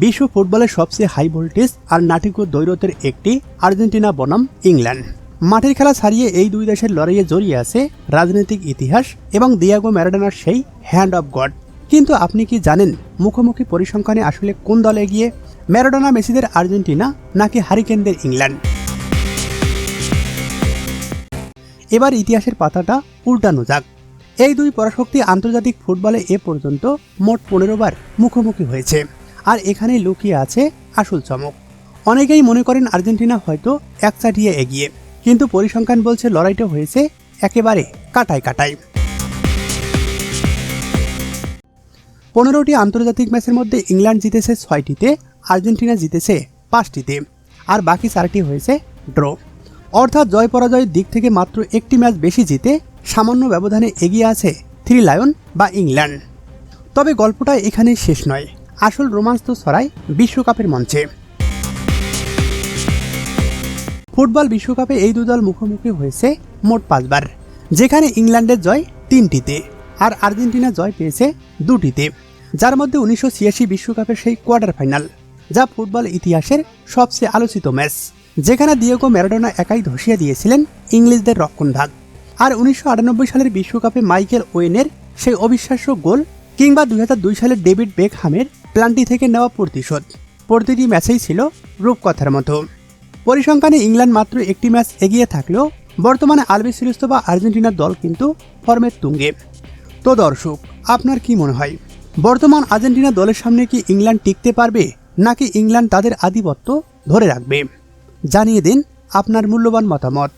বিশ্ব ফুটবলের সবচেয়ে হাই ভোল্টেজ আর নাটকীয় দ্বৈরথের একটি আর্জেন্টিনা বনাম ইংল্যান্ড। মাঠের খেলা ছাড়িয়ে এই দুই দেশের লড়াইয়ে জড়িয়ে আছে রাজনৈতিক ইতিহাস এবং দিয়েগো ম্যারাডোনার সেই হ্যান্ড অফ গড। কিন্তু আপনি কি জানেন মুখোমুখি পরিসংখ্যানে আসলে কোন দল এগিয়ে, ম্যারাডোনা মেসিদের আর্জেন্টিনা নাকি হারিকেনদের ইংল্যান্ড? এবার ইতিহাসের পাতাটা উল্টানো যাক। এই দুই পরাশক্তি আন্তর্জাতিক ফুটবলে এ পর্যন্ত মোট 15 বার মুখোমুখি হয়েছে। আর এখানেই লুকিয়ে আছে আসল চমক। অনেকেই মনে করেন আর্জেন্টিনা হয়তো একচাটিয়ে এগিয়ে, কিন্তু পরিসংখ্যান বলছে লড়াইটা হয়েছে একেবারে কাটায় কাটায়। 15টি আন্তর্জাতিক ম্যাচের মধ্যে ইংল্যান্ড জিতেছে 6টিতে, আর্জেন্টিনা জিতেছে 5টিতে, আর বাকি 4টি হয়েছে ড্র। অর্থাৎ জয় পরাজয়ের দিক থেকে মাত্র একটি ম্যাচ বেশি জিতে সামান্য ব্যবধানে এগিয়ে আছে থ্রি লায়ন বা ইংল্যান্ড। তবে গল্পটা এখানেই শেষ নয়, আসল রোমাঞ্চ তো ছড়ায় বিশ্বকাপের মঞ্চে। ফুটবল বিশ্বকাপে এই দুই দল মুখোমুখি হয়েছে মোট 5 বার, যেখানে ইংল্যান্ডের জয় 3টিতে আর আর্জেন্টিনা জয় পেয়েছে 2টিতে, যার মধ্যে 1986 বিশ্বকাপের সেই কোয়ার্টার ফাইনাল, যা ফুটবল ইতিহাসের সবচেয়ে আলোচিত ম্যাচ, যেখানে দিয়েগো ম্যারাডোনা একাই ধসিয়ে দিয়েছিলেন ইংলিশদের রক্ষণভাগ। আর 1998 সালের বিশ্বকাপে মাইকেল ওয়েনের সেই অবিশ্বাস্য গোল, কিংবা 2002 সালের ডেভিড বেকহামের প্লান্টি থেকে নেওয়া প্রতিশোধ, প্রতিটি ম্যাচেই ছিল রূপকথার মতো। পরিসংখ্যানে ইংল্যান্ড মাত্র একটি ম্যাচ এগিয়ে থাকলেও বর্তমানে আলবিসেলেস্ত বা আর্জেন্টিনার দল কিন্তু ফর্মের তুঙ্গে। তো দর্শক, আপনার কি মনে হয়, বর্তমান আর্জেন্টিনা দলের সামনে কি ইংল্যান্ড টিকতে পারবে, নাকি ইংল্যান্ড তাদের আধিপত্য ধরে রাখবে? জানিয়ে দিন আপনার মূল্যবান মতামত।